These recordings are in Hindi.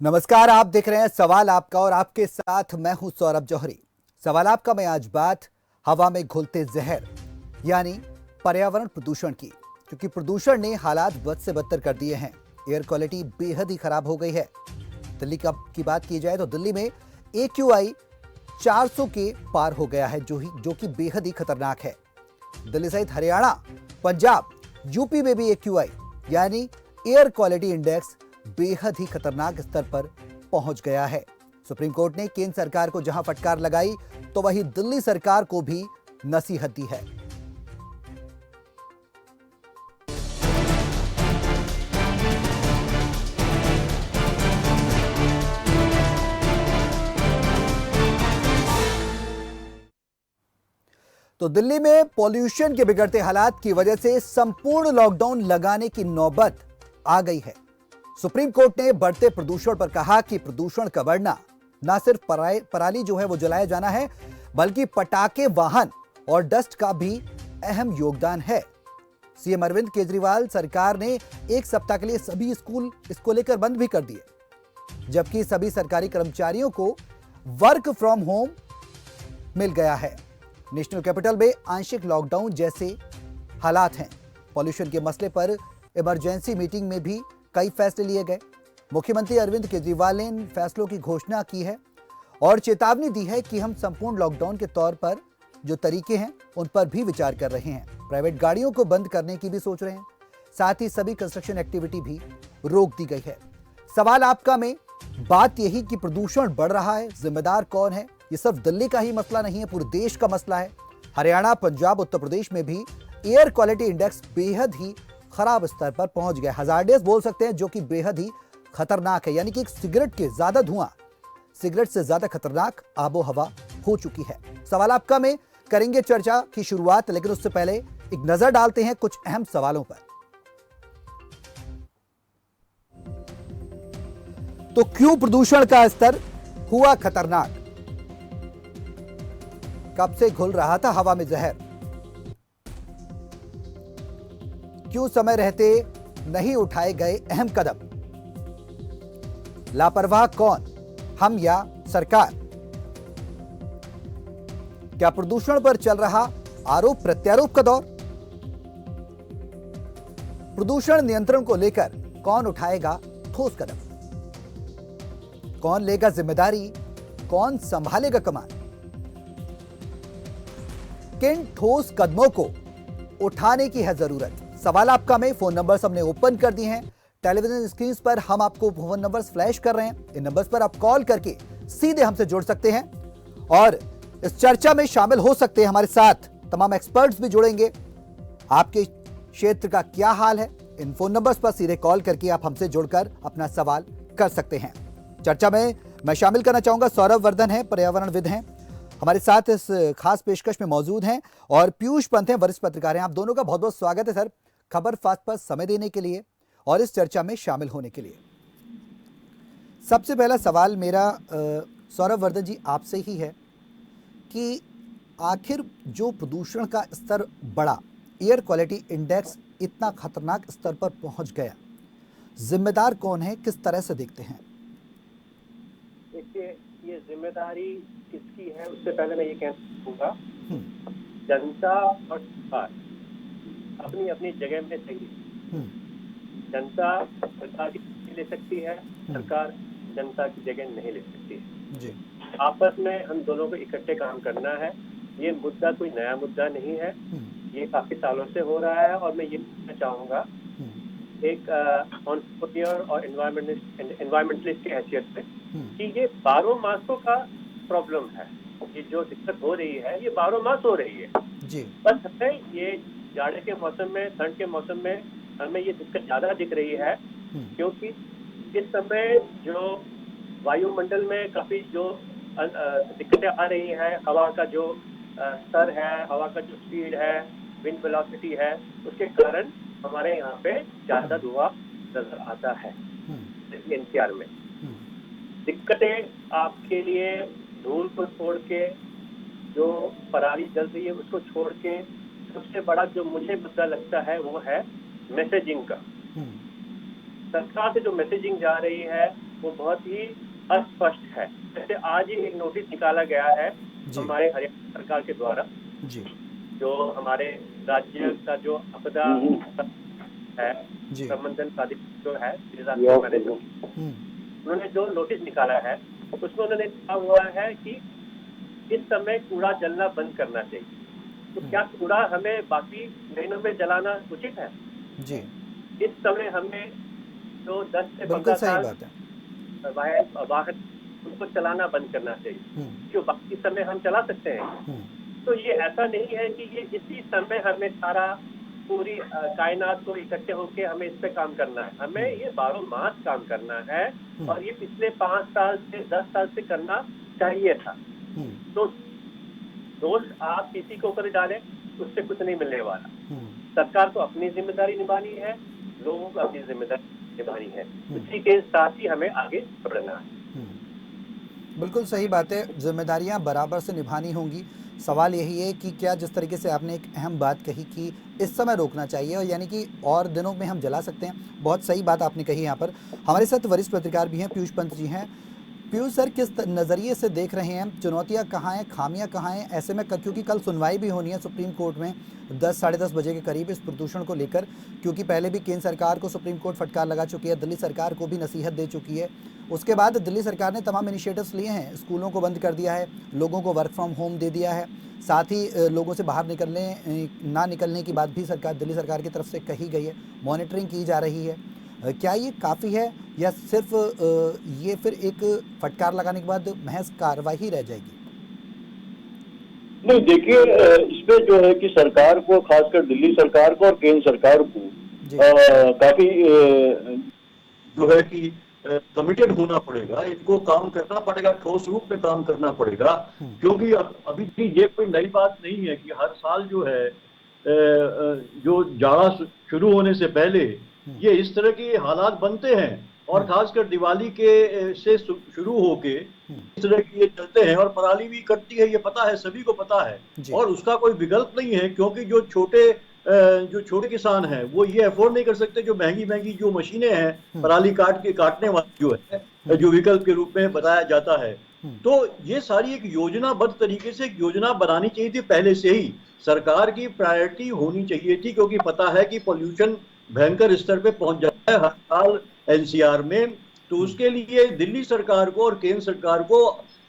नमस्कार, आप देख रहे हैं सवाल आपका और आपके साथ मैं हूं सौरभ जौहरी। सवाल आपका में आज बात हवा में घुलते जहर यानी पर्यावरण प्रदूषण की, क्योंकि प्रदूषण ने हालात बद से बदतर कर दिए हैं। एयर क्वालिटी बेहद ही खराब हो गई है। दिल्ली की बात की जाए तो दिल्ली में AQI 400 के पार हो गया है, जो कि बेहद ही खतरनाक है। दिल्ली सहित हरियाणा, पंजाब, यूपी में भी AQI यानी एयर क्वालिटी इंडेक्स बेहद ही खतरनाक स्तर पर पहुंच गया है। सुप्रीम कोर्ट ने केंद्र सरकार को जहां फटकार लगाई तो वहीं दिल्ली सरकार को भी नसीहत दी है। तो दिल्ली में पॉल्यूशन के बिगड़ते हालात की वजह से संपूर्ण लॉकडाउन लगाने की नौबत आ गई है। सुप्रीम कोर्ट ने बढ़ते प्रदूषण पर कहा कि प्रदूषण का बढ़ना न सिर्फ पराली जो है वो जलाया जाना है, बल्कि पटाखे, वाहन और डस्ट का भी अहम योगदान है। सीएम अरविंद केजरीवाल सरकार ने एक सप्ताह के लिए सभी स्कूल इसको लेकर बंद भी कर दिए, जबकि सभी सरकारी कर्मचारियों को वर्क फ्रॉम होम मिल गया है। नेशनल कैपिटल में आंशिक लॉकडाउन जैसे हालात हैं। पॉल्यूशन के मसले पर इमरजेंसी मीटिंग में भी कई फैसले लिए गए। मुख्यमंत्री अरविंद केजरीवाल ने इन फैसलों की घोषणा की है और चेतावनी दी है कि हम संपूर्ण लॉकडाउन के तौर पर जो तरीके हैं उन पर भी विचार कर रहे हैं। प्राइवेट गाड़ियों को बंद करने की भी सोच रहे हैं। साथ ही सभी कंस्ट्रक्शन एक्टिविटी भी रोक दी गई है। सवाल आपका में बात यही कि प्रदूषण बढ़ रहा है, जिम्मेदार कौन है? ये सिर्फ दिल्ली का ही मसला नहीं है, पूरे देश का मसला है। हरियाणा, पंजाब, उत्तर प्रदेश में भी एयर क्वालिटी इंडेक्स बेहद ही खराब स्तर पर पहुंच गया। हजार्डियस बोल सकते हैं, जो कि बेहद ही खतरनाक है। यानी कि एक सिगरेट के ज्यादा धुआं सिगरेट से ज्यादा खतरनाक आबो हवा हो चुकी है। सवाल आपका में करेंगे चर्चा की शुरुआत, लेकिन उससे पहले एक नजर डालते हैं कुछ अहम सवालों पर। तो क्यों प्रदूषण का स्तर हुआ खतरनाक? कब से घुल रहा था हवा में जहर? क्यों समय रहते नहीं उठाए गए अहम कदम? लापरवाह कौन, हम या सरकार? क्या प्रदूषण पर चल रहा आरोप प्रत्यारोप का दौर? प्रदूषण नियंत्रण को लेकर कौन उठाएगा ठोस कदम? कौन लेगा जिम्मेदारी, कौन संभालेगा कमान? किन ठोस कदमों को उठाने की है जरूरत? सवाल आपका में फोन नंबर्स हमने ओपन कर दिए हैं। टेलीविजन स्क्रीन पर हम आपको फोन नंबर्स फ्लैश कर रहे हैं। इन नंबर्स पर आप कॉल करके सीधे हमसे जुड़ सकते हैं और इस चर्चा में शामिल हो सकते हैं। हमारे साथ तमाम एक्सपर्ट्स भी जुड़ेंगे। आपके क्षेत्र का क्या हाल है, इन फोन नंबर्स पर सीधे कॉल करके आप हमसे जुड़कर अपना सवाल कर सकते हैं। चर्चा में मैं शामिल करना चाहूंगा सौरभ वर्धन है, पर्यावरणविद हैं, हमारे साथ इस खास पेशकश में मौजूद हैं, और पीयूष पंत हैं, वरिष्ठ पत्रकार हैं। आप दोनों का बहुत बहुत स्वागत है सर, खबर फास्ट पर समय देने के लिए और इस चर्चा में शामिल होने के लिए। सबसे पहला सवाल मेरा सौरभ वर्धन जी आपसे ही है कि आखिर जो प्रदूषण का स्तर बढ़ा, एयर क्वालिटी इंडेक्स इतना खतरनाक स्तर पर पहुंच गया, जिम्मेदार कौन है, किस तरह से देखते हैं? देखिए, ये जिम्मेदारी किसकी है उससे पहले मैं ये कहना चाहूँगा, जनता और सरकार अपनी अपनी जगह में सही। जनता सरकार की जगह ले सकती है, सरकार जनता की जगह नहीं ले सकती है जी। आपस में हम दोनों को इकट्ठे काम करना है। ये मुद्दा कोई नया मुद्दा नहीं है, ये काफी सालों से हो रहा है। और मैं ये कहना चाहूँगा एक एंटरप्रेन्योर और एनवायरमेंटलिस्ट की हैसियत से कि ये 12 मासों का प्रॉब्लम है। ये जो दिक्कत हो रही है ये 12 मास हो रही है जी। बस हमें ये जाड़े के मौसम में, ठंड के मौसम में हमें ये दिक्कत ज्यादा दिख रही है, क्योंकि इस समय जो वायुमंडल में काफी जो दिक्कतें आ रही हैं, हवा का जो स्तर है, हवा का जो स्पीड है, विंड वेलोसिटी है, उसके कारण हमारे यहाँ पे ज्यादा धुआं नजर आता है। एनसीआर में दिक्कतें आपके लिए धूल को छोड़ के, जो पराली जल रही है उसको छोड़ के, सबसे बड़ा जो मुझे मुद्दा लगता है वो है मैसेजिंग का। सरकार से जो मैसेजिंग जा रही है वो बहुत ही अस्पष्ट है। जैसे आज ही एक नोटिस निकाला गया है जी हमारे हरियाणा सरकार के द्वारा, जी जो हमारे राज्य का जो आपदा है जी। प्रबंधन प्राधिकरण जो है, डिजास्टर मैनेजमेंट, हम्म उन्होंने जो नोटिस निकाला है उसमें उन्होंने लिखा हुआ है कि इस समय कूड़ा जलना बंद करना चाहिए। तो क्या कूड़ा हमें बाकी महीनों में जलाना उचित है? जी। इस समय हमें जो 10 से बिल्कुल 15 सही साल बात है। वाहन उनको चलाना बंद करना चाहिए, हम्म जो बाकी समय हम चला सकते हैं। हम्म तो ये ऐसा नहीं है कि ये इसी समय हमें सारा पूरी कायनात को इकट्ठे होके हमें इस पे काम करना है। हमें ये 12 मास काम करना है और ये पिछले 5 साल से 10 साल से करना चाहिए था। हम्म तो दोष आप किसी के ऊपर डालें, उससे कुछ नहीं मिलने वाला। हम्म सरकार को अपनी जिम्मेदारी निभानी है, लोगों को अपनी जिम्मेदारी निभानी है। हम्म उसी के साथ ही हमें आगे बढ़ना है। बिल्कुल सही बात है, जिम्मेदारियां बराबर से निभानी होंगी। सवाल यही है कि क्या जिस तरीके से आपने एक अहम बात कही कि इस समय रोकना चाहिए और यानी कि और दिनों में हम जला सकते हैं, बहुत सही बात आपने कही। यहाँ पर हमारे साथ वरिष्ठ पत्रकार भी हैं, पीयूष पंत जी हैं। पीयूष सर, किस नज़रिए से देख रहे हैं, चुनौतियां कहाँ हैं, खामियां कहाँ हैं ऐसे में, क्योंकि कल सुनवाई भी होनी है सुप्रीम कोर्ट में 10 साढ़े 10 बजे के करीब इस प्रदूषण को लेकर, क्योंकि पहले भी केंद्र सरकार को सुप्रीम कोर्ट फटकार लगा चुकी है, दिल्ली सरकार को भी नसीहत दे चुकी है। उसके बाद दिल्ली सरकार ने तमाम इनिशिएटिव्स लिए हैं, स्कूलों को बंद कर दिया है, लोगों को वर्क फ्रॉम होम दे दिया है, साथ ही लोगों से बाहर ना निकलने की बात भी दिल्ली सरकार की तरफ से कही गई है, मॉनिटरिंग की जा रही है। क्या ये काफ़ी है या सिर्फ ये फिर एक फटकार लगाने के बाद महज कार्रवाई रह जाएगी? नहीं, देखिए, इसमें जो है कि सरकार को, खासकर दिल्ली सरकार को और केंद्र सरकार को जी काफी जो है कि कमिटेड होना पड़ेगा। इनको काम करना पड़ेगा, ठोस रूप में काम करना पड़ेगा। क्योंकि अभी भी ये कोई नई बात नहीं है कि हर साल जो है जो जाड़ा शुरू होने से पहले ये इस तरह के हालात बनते हैं, और खासकर दिवाली के से शुरू होके इस तरह की ये चलते हैं। और पराली भी कटती है, ये पता है, सभी को पता है, जी और उसका कोई विकल्प नहीं है। क्योंकि जो छोटे किसान हैं वो ये अफोर्ड नहीं कर सकते, जो महंगी महंगी जो मशीनें हैं पराली काटने वाली जो है, जो विकल्प के रूप में बताया जाता है। तो ये सारी एक योजनाबद्ध तरीके से एक योजना बनानी चाहिए थी पहले से ही। सरकार की प्रायोरिटी होनी चाहिए थी, क्योंकि पता है कि पोल्यूशन भयंकर स्तर पे पहुंच जाता है हर साल एनसीआर में। तो उसके लिए दिल्ली सरकार को और केंद्र सरकार को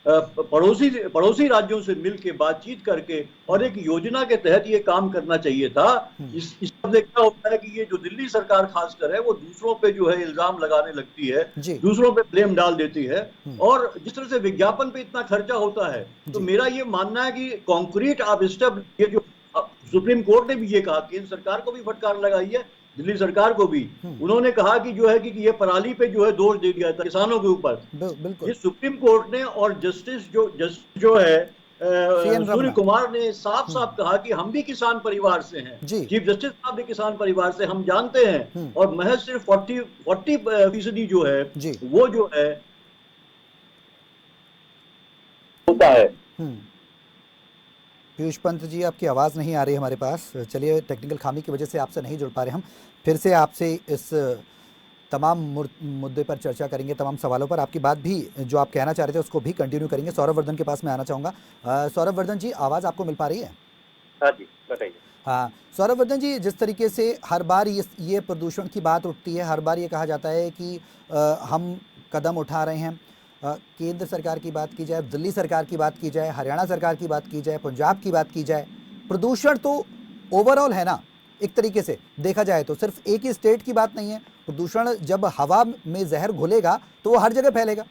पड़ोसी राज्यों से मिलकर बातचीत करके और एक योजना के तहत ये काम करना चाहिए था। इस पर देखना होता है कि ये जो दिल्ली सरकार खासकर है वो दूसरों पे जो है इल्जाम लगाने लगती है, जी दूसरों पे ब्लेम डाल देती है। और जिस तरह से विज्ञापन पे इतना खर्चा होता है, तो जी मेरा ये मानना है कि कॉन्क्रीट आप स्टेप, ये जो सुप्रीम कोर्ट ने भी ये कहा, केंद्र सरकार को भी फटकार लगाई है, दिल्ली सरकार को भी। उन्होंने कहा कि जो है कि ये पराली पे जो है दोष दे दिया था किसानों के ऊपर। ये बिल्कुल। सुप्रीम कोर्ट ने, और जस्टिस जो है सीएन सूर्य रमना। कुमार ने साफ साफ कहा कि हम भी किसान परिवार से हैं। जी चीफ जस्टिस साहब भी किसान परिवार से, हम जानते हैं। और महज सिर्फ 40% जो है जी वो जो है होता है। पीयूष पंत जी, आपकी आवाज़ नहीं आ रही हमारे पास। चलिए, टेक्निकल खामी की वजह से आपसे नहीं जुड़ पा रहे हम। फिर से आपसे इस तमाम मुद्दे पर चर्चा करेंगे, तमाम सवालों पर। आपकी बात भी जो आप कहना चाह रहे थे उसको भी कंटिन्यू करेंगे। सौरभ वर्धन के पास मैं आना चाहूँगा। सौरभ वर्धन जी, आवाज़ आपको मिल पा रही है? हाँ जी, बताइए। हाँ, सौरभ वर्धन जी, जिस तरीके से हर बार ये प्रदूषण की बात उठती है, हर बार ये कहा जाता है कि हम कदम उठा रहे हैं। केंद्र सरकार की बात की जाए, दिल्ली सरकार की बात की जाए, हरियाणा सरकार की बात की जाए, पंजाब की बात की जाए, प्रदूषण तो ओवरऑल है ना, एक तरीके से देखा जाए तो सिर्फ एक ही स्टेट की बात नहीं है। प्रदूषण जब हवा में जहर घुलेगा तो वो हर जगह फैलेगा,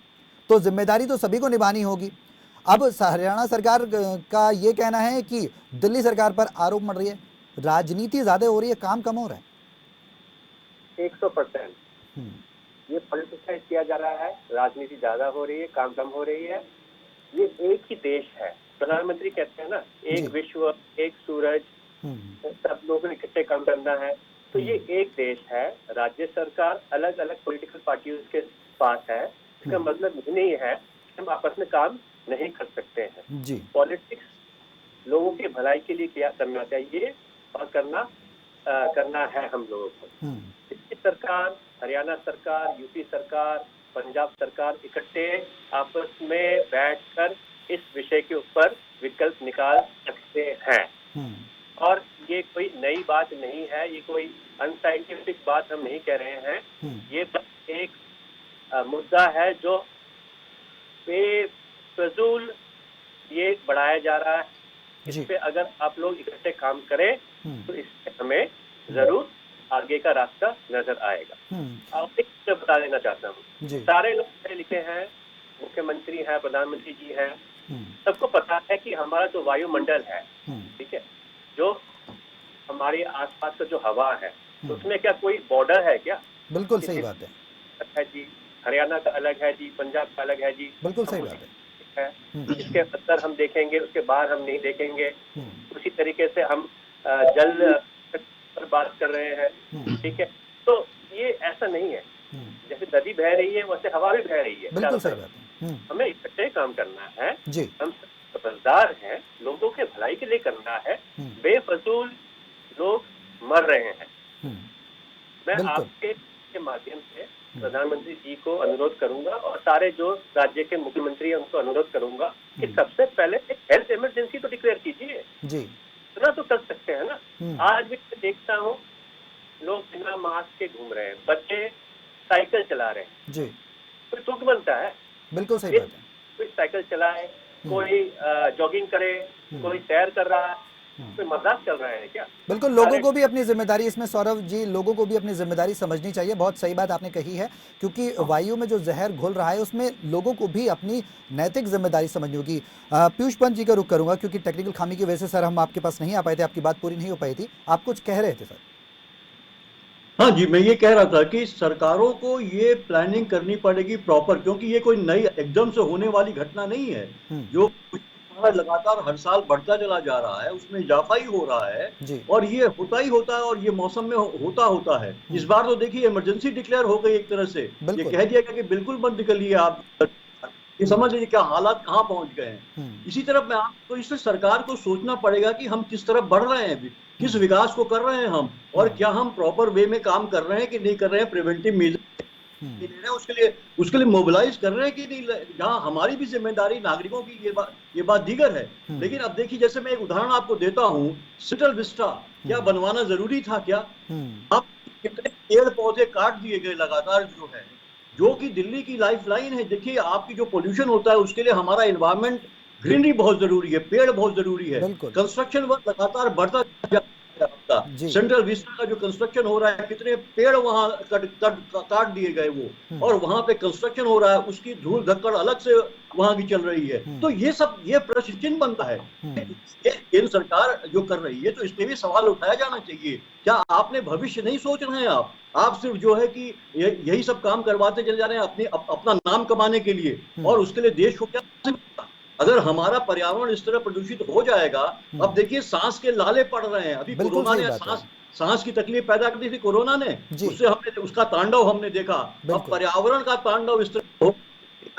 तो जिम्मेदारी तो सभी को निभानी होगी। अब हरियाणा सरकार का ये कहना है कि दिल्ली सरकार पर आरोप मर रही है, राजनीति ज्यादा हो रही है, काम कम हो रहा है। 100% ये पॉलिटिसाइज किया जा रहा है, राजनीति ज्यादा हो रही है, काम कम हो रही है। ये एक ही देश है, प्रधानमंत्री कहते हैं ना, एक विश्व, एक सूरज, सब लोगों ने इकट्ठे काम करना है। तो ये एक देश है। राज्य सरकार अलग अलग पॉलिटिकल पार्टियों के पास है, इसका मतलब ये नहीं है कि हम आपस में काम नहीं कर सकते हैं। जी पॉलिटिक्स लोगों की भलाई के लिए किया करना चाहिए, और करना है हम लोगों को। इसकी सरकार, हरियाणा सरकार, यूपी सरकार, पंजाब सरकार इकट्ठे आपस में बैठकर इस विषय के ऊपर विकल्प निकाल सकते हैं। और ये कोई नई बात नहीं है, ये कोई अनसाइंटिफिक बात हम नहीं कह रहे हैं। ये बस एक मुद्दा है जो बेफजूल ये बढ़ाया जा रहा है। इस पे अगर आप लोग इकट्ठे काम करें तो इससे हमें जरूर आगे का रास्ता नजर आएगा। आप एक चीज बता देना चाहता हूँ, सारे लोग पढ़े लिखे हैं, मुख्यमंत्री हैं, प्रधानमंत्री जी हैं, सबको पता है कि हमारा जो वायुमंडल है, ठीक है, जो हमारे आसपास का जो हवा है, उसमें क्या कोई बॉर्डर है क्या? बिल्कुल सही बात है जी, हरियाणा का अलग है जी, पंजाब का अलग है जी, बिल्कुल सही बात है। इसके अंदर हम देखेंगे, उसके बाहर हम नहीं देखेंगे। उसी तरीके से हम जल पर बात कर रहे हैं, ठीक है। तो ये ऐसा नहीं है, जैसे नदी बह रही है वैसे हवा भी बह रही है। बिल्कुल सही बात है। हमें इकट्ठे काम करना है जी। हम समझदार हैं, लोगों के भलाई के लिए करना है। बेफजूल लोग मर रहे हैं। मैं आपके माध्यम से प्रधानमंत्री जी को अनुरोध करूंगा और सारे जो राज्य के मुख्यमंत्री हैं उनको अनुरोध करूंगा कि सबसे पहले एक हेल्थ इमरजेंसी तो डिक्लेयर कीजिए जी। इतना तो कर सकते हैं ना। आज भी मैं देखता हूँ लोग बिना मास्क के घूम रहे हैं, बच्चे साइकिल चला रहे हैं जी। कोई तुक बनता है? बिल्कुल सही बात है। कोई साइकिल चलाए, कोई जॉगिंग करे, कोई सैर कर रहा है, कोई मजाक चल रहा है क्या? बिल्कुल, लोगों को भी अपनी जिम्मेदारी इसमें, सौरभ जी, लोगों को भी अपनी जिम्मेदारी समझनी चाहिए। बहुत सही बात आपने कही है, क्योंकि वायु में जो जहर घुल रहा है उसमें लोगों को भी अपनी नैतिक जिम्मेदारी समझनी होगी। पीयूष पंत जी का रुख करूंगा, क्योंकि टेक्निकल खामी की वजह से सर हम आपके पास नहीं आ पाए थे, आपकी बात पूरी नहीं हो पाई थी, आप कुछ कह रहे थे सर। हाँ जी, मैं ये कह रहा था कि सरकारों को ये प्लानिंग करनी पड़ेगी प्रॉपर, क्योंकि ये कोई नई एकदम से होने वाली घटना नहीं है। जो लगातार हर साल बढ़ता चला जा रहा है, उसमें इजाफा ही हो रहा है और ये होता ही होता है और ये मौसम में होता है। इस बार तो देखिए इमरजेंसी डिक्लेयर हो गई एक तरह से, ये कह दिया गया कि बिल्कुल बंद कर लिए आप। ये समझ लीजिए क्या हालात कहाँ पहुंच गए हैं। इसी तरफ में आपको, इससे सरकार को सोचना पड़ेगा कि हम किस तरफ बढ़ रहे हैं, किस विकास को कर रहे हैं हम, और क्या हम प्रॉपर वे में काम कर रहे हैं कि नहीं कर रहे हैं, प्रिवेंटिव मेजर ले रहे हैं, उसके लिए मोबिलाइज कर रहे हैं कि नहीं। जहां हमारी भी जिम्मेदारी नागरिकों की ये बात दीगर है। लेकिन अब देखिए, जैसे मैं एक उदाहरण आपको देता हूं, सेंट्रल विस्टा क्या बनवाना जरूरी था क्या? अब कितने पेड़ पौधे काट दिए गए लगातार, जो कि दिल्ली की लाइफलाइन है। देखिए, आपकी जो पोल्यूशन होता है उसके लिए हमारा एनवायरमेंट, ग्रीनरी बहुत जरूरी है, पेड़ बहुत जरूरी है। कंस्ट्रक्शन वर्क लगातार बढ़ता जाता है। सेंट्रल विस्टा का जो कंस्ट्रक्शन हो रहा है, कितने पेड़ वहां काट दिए गए वो, और वहां पे कंस्ट्रक्शन हो रहा है, उसकी धूल धक्कड़ अलग से वहां की चल रही है। तो ये प्रश्न चिन्ह बनता है, केंद्र सरकार जो कर रही है, तो इस पे भी सवाल उठाया जाना चाहिए। क्या आपने भविष्य नहीं सोच रहे हैं? आप सिर्फ जो है कि यही सब काम करवाते चले जा रहे हैं अपना नाम कमाने के लिए, और उसके लिए देश को क्या? अगर हमारा पर्यावरण इस तरह प्रदूषित हो जाएगा, अब देखिए सांस के लाले पड़ रहे हैं। अभी कोरोना ने सांस की तकलीफ पैदा कर दी थी कोरोना ने, उसका तांडव हमने देखा। अब पर्यावरण का तांडव इस तरह हो,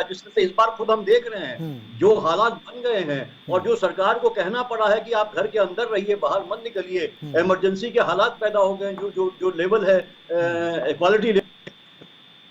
जिससे इस बार खुद हम देख रहे हैं जो हालात बन गए हैं, और जो सरकार को कहना पड़ा है कि आप घर के अंदर रहिए, बाहर मत निकलिए। इमरजेंसी के हालात पैदा हो गए, जो लेवल है क्वालिटी लेवल।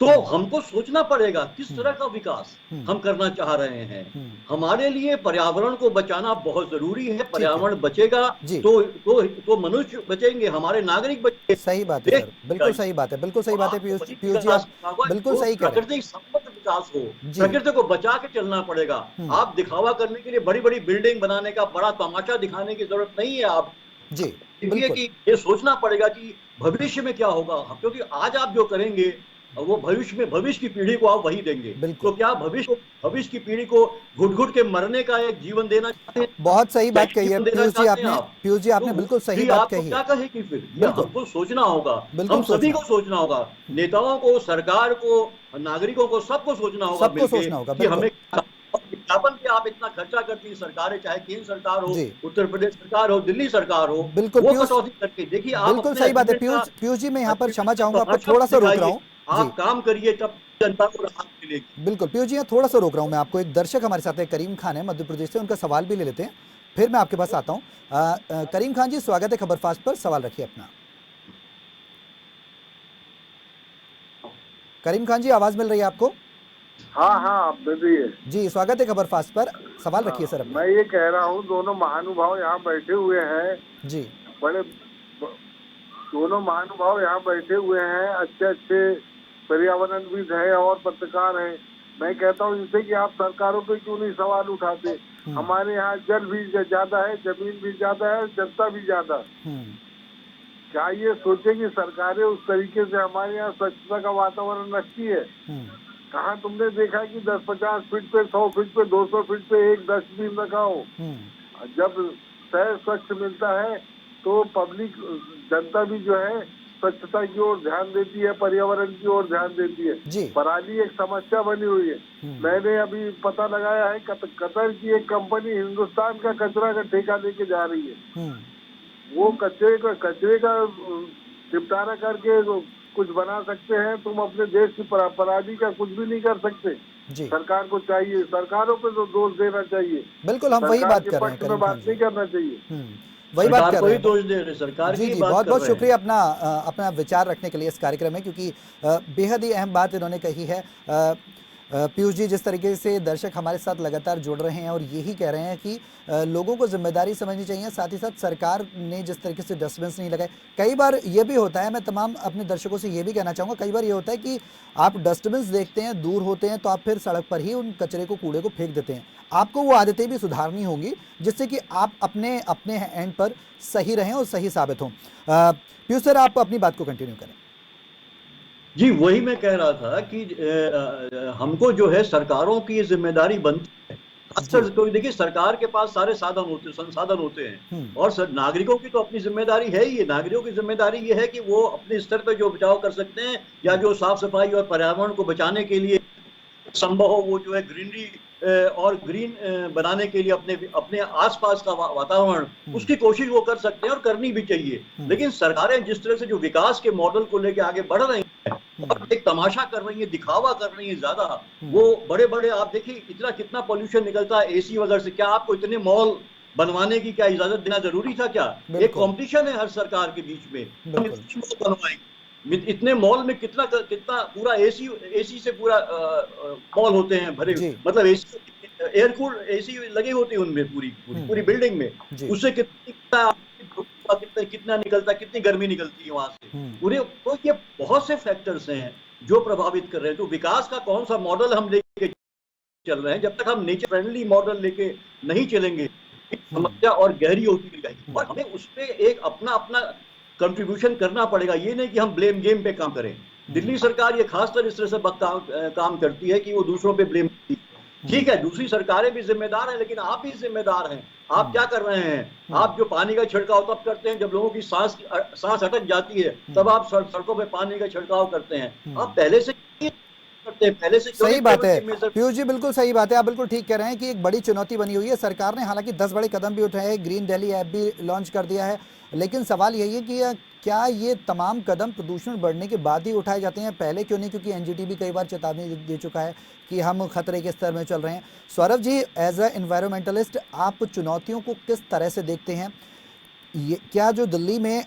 तो हमको सोचना पड़ेगा किस तरह का विकास हम करना चाह रहे हैं। हमारे लिए पर्यावरण को बचाना बहुत जरूरी है। पर्यावरण बचेगा तो मनुष्य बचेंगे, हमारे नागरिक बचेंगे। सही बात है सर, बिल्कुल सही बात है, बिल्कुल सही बात है पीयूष जी, आप बिल्कुल सही कह रहे हैं। प्राकृतिक संपत्ति विकास हो, प्रकृति को बचा के चलना पड़ेगा। आप दिखावा करने के लिए बड़ी बड़ी बिल्डिंग बनाने का, बड़ा तमाशा दिखाने की जरूरत नहीं है। आप जी ये सोचना पड़ेगा कि भविष्य में क्या होगा, क्योंकि आज आप जो करेंगे वो भविष्य की पीढ़ी को आप वही देंगे। तो क्या भविष्य की पीढ़ी को घुट घुट के मरने का एक जीवन देना चाहते हैं? बहुत सही बात कही है पीयूष जी, आपने बिल्कुल सही बात कही है। क्या कहेगी फिर? हमको सोचना होगा, हम सभी को सोचना होगा, नेताओं को, सरकार को, नागरिकों को, सबको सोचना होगा कि हमें विज्ञापन पे आप इतना खर्चा करती है सरकारें, चाहे केंद्र सरकार हो, उत्तर प्रदेश सरकार हो, दिल्ली सरकार हो, बिल्कुल वो कटौती करके देखिए। बिल्कुल सही बात है पीयूष जी, मैं यहाँ पर क्षमा चाहूंगा, आपको थोड़ा सा रोक रहा हूँ। आप काम करिए तब जनता को राहत मिलेगी। बिल्कुल पीयूष जी, थोड़ा सा रोक रहा हूँ मैं आपको। एक दर्शक हमारे साथ है, करीम खान है मध्य प्रदेश से, उनका सवाल भी ले लेते हैं, फिर मैं आपके पास आता हूँ। करीम खान जी, स्वागत है खबरफास्ट पर, सवाल रखिए अपना। करीम खान जी, आवाज मिल रही है आपको? हाँ हाँ, आप दीजिए। जी, स्वागत है खबर फास्ट पर। सवाल रखिए सर अपना। मैं ये कह रहा हूँ, दोनों महानुभाव यहाँ बैठे हुए हैं, जी। बड़े दोनों महानुभाव यहाँ बैठे हुए हैं, अच्छे अच्छे पर्यावरणविद हैं और पत्रकार हैं। मैं कहता हूँ इनसे कि आप सरकारों पे क्यों नहीं सवाल उठाते। हमारे यहाँ जल भी ज्यादा है, जमीन भी ज्यादा है, जनता भी ज्यादा है। क्या ये सोचे कि सरकारें उस तरीके से हमारे यहाँ स्वच्छता का वातावरण रखती है? कहाँ तुमने देखा कि 10-50 फीट पे, 100 फीट पे, 200 फीट पे एक डस्टबिन रखा हो? जब शहर स्वच्छ मिलता है तो पब्लिक, जनता भी जो है स्वच्छता की ओर ध्यान देती है, पर्यावरण की ओर ध्यान देती है। पराली एक समस्या बनी हुई है। मैंने अभी पता लगाया है, कतर की एक कंपनी हिंदुस्तान का कचरा का ठेका लेके जा रही है। वो कचरे का निपटारा करके कुछ बना सकते हैं। तुम अपने देश की पराली का कुछ भी नहीं कर सकते। सरकार को चाहिए, सरकारों पे तो दोष देना चाहिए। बिल्कुल, हम वही बात कर रहे हैं, पक्ष में बात नहीं करना चाहिए। वही बात कर रहे हैं, दोष दे रहे सरकार जी की जी। बात बहुत कर बहुत रहे हैं। शुक्रिया अपना विचार रखने के लिए इस कार्यक्रम में, क्योंकि बेहद ही अहम बात इन्होंने कही है। पीयूष जी, जिस तरीके से दर्शक हमारे साथ लगातार जुड़ रहे हैं और यही कह रहे हैं कि लोगों को जिम्मेदारी समझनी चाहिए, साथ ही साथ सरकार ने जिस तरीके से डस्टबिन नहीं लगाए। कई बार ये भी होता है, मैं तमाम अपने दर्शकों से ये भी कहना चाहूँगा, कई बार ये होता है कि आप डस्टबिन देखते हैं, दूर होते हैं, तो आप फिर सड़क पर ही उन कचरे को, कूड़े को फेंक देते हैं। आपको वो आदतें भी सुधारनी होंगी, जिससे कि आप अपने अपने एंड पर सही रहें और सही साबित हों। पीयूष सर, आप अपनी बात को कंटिन्यू करें। जी, वही मैं कह रहा था कि हमको जो है सरकारों की जिम्मेदारी बनती है। अक्सर तो देखिए, सरकार के पास सारे संसाधन होते हैं, और नागरिकों की तो अपनी जिम्मेदारी है ही। नागरिकों की जिम्मेदारी ये है कि वो अपने स्तर पर जो बचाव कर सकते हैं, या जो साफ सफाई और पर्यावरण को बचाने के लिए संभव हो, वो जो है ग्रीनरी और ग्रीन बनाने के लिए अपने अपने आसपास का वातावरण, उसकी कोशिश वो कर सकते हैं और करनी भी चाहिए। लेकिन सरकारें जिस तरह से जो विकास के मॉडल को लेकर आगे बढ़ रही हैं और एक तमाशा कर रही है, दिखावा कर रही है ज्यादा, वो बड़े बड़े, आप देखिए इतना कितना पोल्यूशन निकलता है एसी वगैरह से। क्या आपको इतने मॉल बनवाने की क्या इजाजत देना जरूरी था क्या? एक कॉम्पिटिशन है हर सरकार के बीच में, हम बनवाएंगे। इतने मॉल में कितना कितना पूरा एसी से पूरा मॉल होते हैं भरे, मतलब एसी, एयर कूल एसी लगे होते हैं उनमें, पूरी बिल्डिंग में। उससे कितना निकलता, कितनी गर्मी निकलती है वहां से पूरे। तो ये बहुत से फैक्टर्स हैं जो प्रभावित कर रहे हैं। तो विकास का कौन सा मॉडल हम लेके चल रहे हैं? जब तक हम नेचर फ्रेंडली मॉडल लेके नहीं चलेंगे, समस्या और गहरी होती जाएगी। और हमें उस पर एक अपना अपना कंट्रीब्यूशन करना पड़ेगा। ये नहीं कि हम ब्लेम गेम पे काम करें। दिल्ली सरकार ये खासकर इस तरह से काम करती है कि वो दूसरों पे ब्लेम करती है। ठीक है, दूसरी सरकारें भी जिम्मेदार हैं, लेकिन आप भी जिम्मेदार हैं। आप क्या कर रहे हैं? आप जो पानी का छिड़काव तब करते हैं जब लोगों की सांस अटक जाती है, तब आप सड़कों पे पानी का छिड़काव करते हैं। आप पहले से सही बात है पीयूष जी, बिल्कुल सही बात है। आप बिल्कुल ठीक कह रहे हैं कि एक बड़ी चुनौती बनी हुई है। सरकार ने हालांकि 10 बड़े कदम भी उठाए हैं, ग्रीन दिल्ली ऐप भी लॉन्च कर दिया है, लेकिन सवाल यही है कि क्या ये तमाम कदम प्रदूषण बढ़ने के बाद ही उठाए जाते हैं, पहले क्यों नहीं? क्योंकि एनजीटी भी कई बार चेतावनी दे चुका है कि हम खतरे के स्तर में चल रहे हैं। Saurabh ji, as a environmentalist, आप चुनौतियों को किस तरह से देखते हैं? ये क्या जो दिल्ली में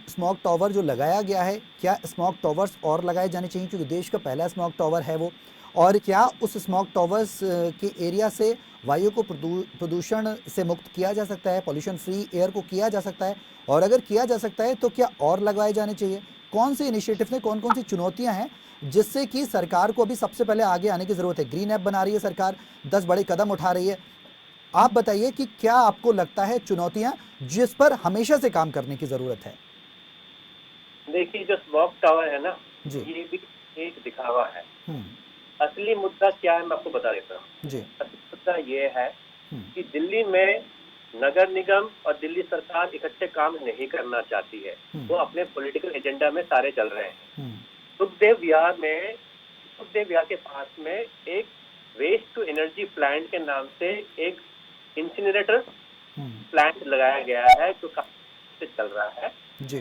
स्मॉग टावर जो लगाया गया है, क्या स्मॉग टावर्स और लगाए जाने चाहिए, क्योंकि देश का पहला स्मॉग टावर है वो? और क्या उस स्मॉग टावर्स के एरिया से वायु को प्रदूषण से मुक्त किया जा सकता है, पॉल्यूशन फ्री एयर को किया जा सकता है? और अगर किया जा सकता है तो क्या और लगवाए जाने चाहिए? कौन से इनिशिएटिव हैं, कौन कौन सी चुनौतियां हैं जिससे कि सरकार को अभी सबसे पहले आगे आने की ज़रूरत है? ग्रीन ऐप बना रही है सरकार, 10 बड़े कदम उठा रही है। आप बताइए कि क्या आपको लगता है चुनौतियां जिस पर हमेशा से काम करने की जरूरत है? देखिए, जो स्मॉग टावर है ना, ये भी एक दिखावा है। असली मुद्दा क्या है मैं आपको बता देता हूँ। असली मुद्दा ये है कि दिल्ली में नगर निगम और दिल्ली सरकार इकट्ठे काम नहीं करना चाहती है। वो अपने पॉलिटिकल एजेंडा में सारे चल रहे हैं। सुखदेव विहार के पास में एक वेस्ट टू एनर्जी प्लांट के नाम से एक इंसिनरेटर प्लांट लगाया गया है जो काफी चल रहा है।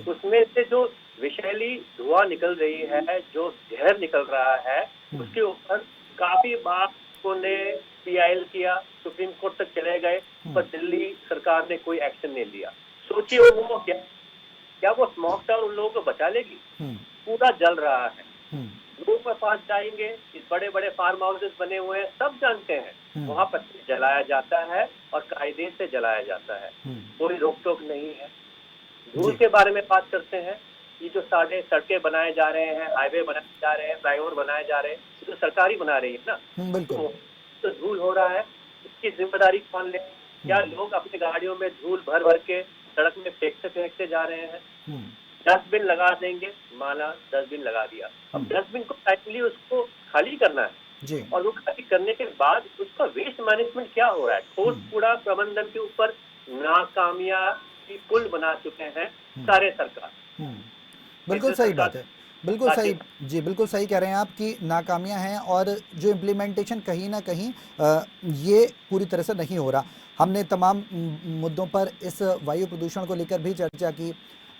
उसमें से जो विषैली धुआं निकल रही है, जो जहर निकल रहा है, उसके ऊपर काफी बार ने पीआईएल किया, सुप्रीम कोर्ट तक चले गए, पर दिल्ली सरकार ने कोई एक्शन नहीं लिया। सोचिए वो क्या वो स्मॉग टावर उन लोगों को बचा लेगी? पूरा जल रहा है। रोड पर पास जाएंगे, इस बड़े बड़े फार्म हाउसेस बने हुए हैं, सब जानते हैं वहाँ पर जलाया जाता है और कायदे से जलाया जाता है, कोई रोक टोक नहीं है। धूल के बारे में बात करते हैं, ये जो सारे सड़कें बनाए जा रहे हैं, हाईवे बनाए जा रहे हैं, फ्लाईओवर बनाए जा रहे हैं, ये तो सरकारी बना रही है ना, बिल्कुल। तो धूल हो रहा है, इसकी जिम्मेदारी कौन ले? क्या लोग अपनी गाड़ियों में धूल भर भर के सड़क में फेंकते जा रहे हैं? डस्टबिन लगा देंगे, माना डस्टबिन लगा दिया, अब डस्टबिन को टाइमली उसको खाली करना है जी। और वो खाली करने के बाद उसका वेस्ट मैनेजमेंट क्या हो रहा है? ठोस कूड़ा प्रबंधन के ऊपर नाकामयाबी पुल बना चुके हैं सारे सरकार। बिल्कुल सही बात है, बिल्कुल सही जी, बिल्कुल सही कह रहे हैं आप कि नाकामियां हैं और जो इम्प्लीमेंटेशन कहीं ना कहीं ये पूरी तरह से नहीं हो रहा। हमने तमाम मुद्दों पर इस वायु प्रदूषण को लेकर भी चर्चा की,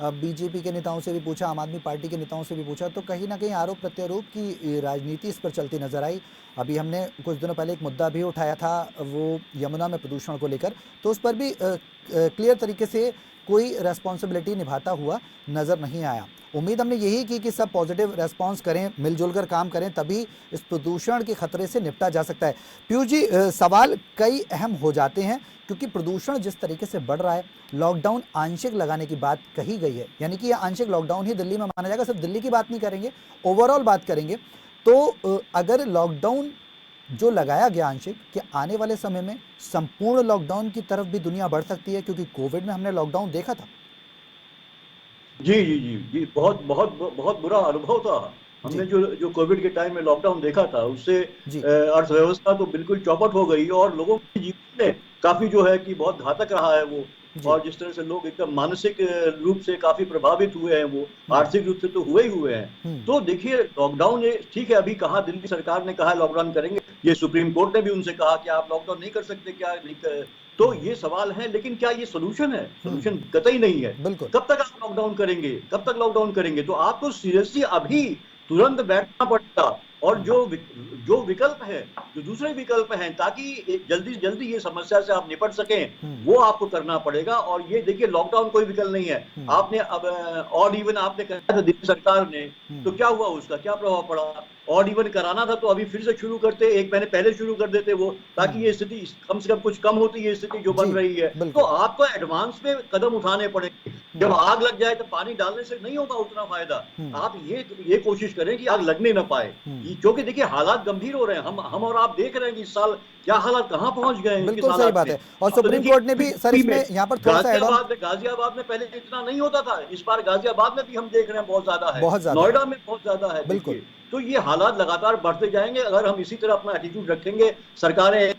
बीजेपी के नेताओं से भी पूछा, आम आदमी पार्टी के नेताओं से भी पूछा, तो कहीं ना कहीं आरोप प्रत्यारोप की राजनीति इस पर चलती नजर आई। अभी हमने कुछ दिनों पहले एक मुद्दा भी उठाया था, वो यमुना में प्रदूषण को लेकर, तो उस पर भी क्लियर तरीके से कोई रेस्पॉन्सिबिलिटी निभाता हुआ नज़र नहीं आया। उम्मीद हमने यही की कि सब पॉजिटिव रेस्पॉन्स करें, मिलजुल कर काम करें, तभी इस प्रदूषण के खतरे से निपटा जा सकता है। पीयूष जी, सवाल कई अहम हो जाते हैं क्योंकि प्रदूषण जिस तरीके से बढ़ रहा है, लॉकडाउन आंशिक लगाने की बात कही गई है, यानी कि यह आंशिक लॉकडाउन ही दिल्ली में माना जाएगा। सिर्फ दिल्ली की बात नहीं करेंगे, ओवरऑल बात करेंगे। तो अगर लॉकडाउन जो लगाया गया आंशिक, कि आने वाले समय में संपूर्ण लॉकडाउन की तरफ भी दुनिया बढ़ सकती है? क्योंकि कोविड में हमने लॉकडाउन देखा था। जी जी जी जी, बहुत बहुत बहुत बुरा अनुभव था। हमने जो कोविड के टाइम में लॉकडाउन देखा था, उससे अर्थव्यवस्था तो बिल्कुल चौपट हो गई और लोगों के जीवन में काफी जो है कि बहुत घातक रहा है वो। और जिस तरह से लोग एकदम मानसिक रूप से काफी प्रभावित हुए हैं, वो आर्थिक रूप से तो हुए ही हुए हैं। तो देखिए, लॉकडाउन ये ठीक है, अभी कहा दिल्ली सरकार ने कहा लॉकडाउन करेंगे, ये सुप्रीम कोर्ट ने भी उनसे कहा कि आप लॉकडाउन नहीं कर सकते, क्या नहीं। तो ये सवाल है, लेकिन क्या ये सोल्यूशन है? सोल्यूशन कतई नहीं है। कब तक आप लॉकडाउन करेंगे? कब तक लॉकडाउन करेंगे? तो आपको सीरियसली अभी तुरंत बैठना पड़ेगा और जो विकल्प है, जो दूसरे विकल्प हैं, ताकि जल्दी जल्दी ये समस्या से आप निपट सकें, वो आपको करना पड़ेगा। और ये देखिए, लॉकडाउन कोई विकल्प नहीं है। आपने अब ऑड इवन आपने कहा था दिल्ली सरकार ने, तो क्या हुआ? उसका क्या प्रभाव पड़ा? ऑड इवन कराना था तो अभी फिर से शुरू करते, एक महीने पहले शुरू कर देते वो, ताकि ये स्थिति कम से कम कुछ कम होती, ये स्थिति जो बन रही है। तो आपको एडवांस में कदम उठाने पड़ेंगे। जब आग लग जाए तो पानी डालने से नहीं होगा उतना फायदा। आप ये कोशिश करें कि आग लगने ना पाए, क्योंकि देखिए हालात गंभीर हो रहे हैं। हम और आप देख रहे हैं कि इस साल क्या हालात कहां पहुंच गए हैं। बिल्कुल सही बात है। और सुप्रीम कोर्ट ने भी सर इसमें यहाँ पर थोड़ा सा गाजियाबाद में पहले इतना नहीं होता था, इस बार गाजियाबाद में भी हम देख रहे हैं बहुत ज्यादा है, नोएडा में बहुत ज्यादा है। बिल्कुल, तो ये हालात लगातार बढ़ते जाएंगे। अगर हम इसी तरह अपना एटीट्यूड रखेंगे, सरकारें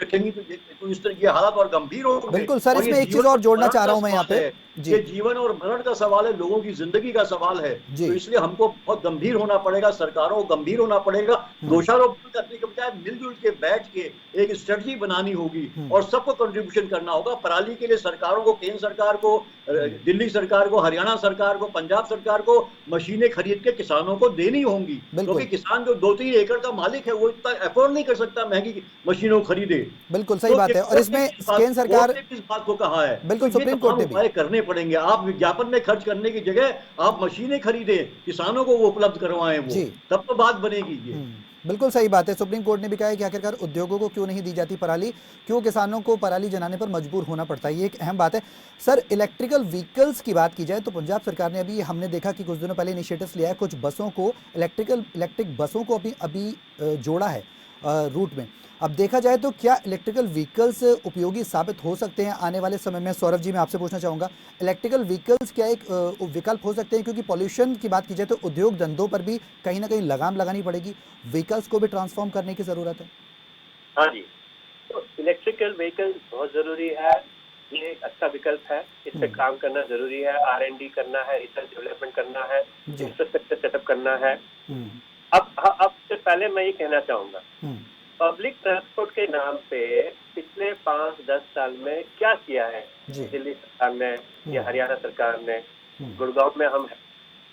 रखेंगी, तो इस तरह ये हालात और गंभीर होंगे। बिल्कुल सर, इसमें एक चीज और जोड़ना चाह रहा हूं मैं यहाँ पे। ये जीवन और मरण का सवाल है, लोगों की जिंदगी का सवाल है। तो इसलिए हमको बहुत गंभीर होना पड़ेगा, सरकारों को गंभीर होना पड़ेगा। दोषारोपण करने के बजाय मिलजुल के बैठ के एक स्ट्रेटजी बनानी होगी और सबको कंट्रीब्यूशन करना होगा। पराली के लिए सरकारों को, केंद्र सरकार को, दिल्ली सरकार को, हरियाणा सरकार को, पंजाब सरकार को मशीनें खरीद के किसानों को देनी होंगी, क्योंकि किसान जो 2-3 एकड़ का मालिक है वो इतना अफोर्ड नहीं कर सकता महंगी मशीनों को खरीदे। बिल्कुल सही बात है। और इसमें केंद्र सरकार ने इस बात को कहा है, बिल्कुल, सुप्रीम कोर्ट ने भी करने पड़ेंगे। आप विज्ञापन में खर्च करने की जगह आप मशीनें खरीदें, किसानों को वो उपलब्ध करवाएं, वो तब तो बात बनेगी। ये बिल्कुल सही बात है। सुप्रीम कोर्ट ने भी कहा है कि आखिरकार उद्योगों को क्यों नहीं दी जाती पराली, क्यों किसानों को पराली जलाने पर मजबूर होना पड़ता है, ये एक अहम बात है। सर, इलेक्ट्रिकल व्हीकल्स की बात की जाए तो पंजाब सरकार ने अभी, हमने देखा कि कुछ दिनों पहले इनिशिएटिव्स लिया है, कुछ बसों को, इलेक्ट्रिक बसों को अभी जोड़ा है रूट में। अब देखा जाए तो क्या इलेक्ट्रिकल व्हीकल्स उपयोगी साबित हो सकते हैं आने वाले समय में? सौरभ जी, मैं आपसे पूछना चाहूँगा, इलेक्ट्रिकल व्हीकल्स क्या एक विकल्प हो सकते हैं? क्योंकि पॉल्यूशन की बात की जाए तो उद्योग धंधों पर भी कहीं ना कहीं लगाम लगानी पड़ेगी, व्हीकल्स को भी ट्रांसफॉर्म करने की ज़रूरत है। हाँ जी, तो इलेक्ट्रिकल व्हीकल बहुत ज़रूरी है, ये एक अच्छा विकल्प है। इस पर काम करना ज़रूरी है, R&D करना है, रिसर्च डेवलपमेंट करना है, इंफ्रास्ट्रक्चर सेटअप करना है। अब से पहले मैं ये कहना चाहूँगा, पब्लिक ट्रांसपोर्ट के नाम पे पिछले 5-10 साल में क्या किया है दिल्ली सरकार ने या हरियाणा सरकार ने? गुड़गांव में हम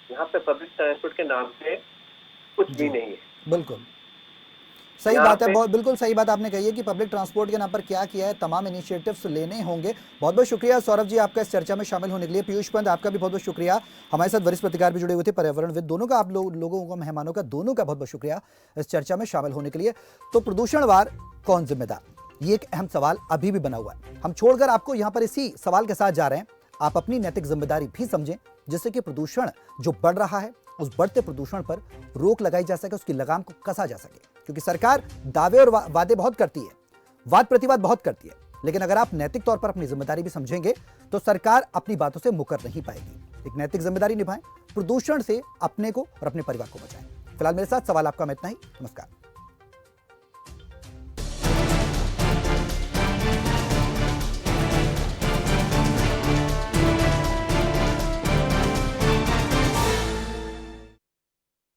यहाँ पे पब्लिक ट्रांसपोर्ट के नाम पे कुछ भी नहीं है। बिल्कुल सही यहाँ बात है, पे- बहुत बिल्कुल सही बात आपने कही है कि पब्लिक ट्रांसपोर्ट के नाम पर क्या किया है, तमाम इनिशिएटिव्स लेने होंगे। बहुत बहुत शुक्रिया सौरभ जी आपका इस चर्चा में शामिल होने के लिए। पीयूष पंत आपका भी बहुत बहुत शुक्रिया, हमारे साथ वरिष्ठ पत्रकार भी जुड़े हुए थे पर्यावरणविद। दोनों का आप लोगों का, मेहमानों का, दोनों का बहुत बहुत शुक्रिया इस चर्चा में शामिल होने के लिए। तो प्रदूषण वार कौन जिम्मेदार, ये एक अहम सवाल अभी भी बना हुआ है। हम छोड़कर आपको यहां पर इसी सवाल के साथ जा रहे हैं। आप अपनी नैतिक जिम्मेदारी भी समझें, जिससे कि प्रदूषण जो बढ़ रहा है उस बढ़ते प्रदूषण पर रोक लगाई जा सके, उसकी लगाम को कसा जा सके। क्योंकि सरकार दावे और वादे बहुत करती है, वाद प्रतिवाद बहुत करती है, लेकिन अगर आप नैतिक तौर पर अपनी जिम्मेदारी भी समझेंगे तो सरकार अपनी बातों से मुकर नहीं पाएगी। एक नैतिक जिम्मेदारी निभाएं, प्रदूषण से अपने को और अपने परिवार को बचाएं। फिलहाल मेरे साथ सवाल आपका में इतना ही। नमस्कार।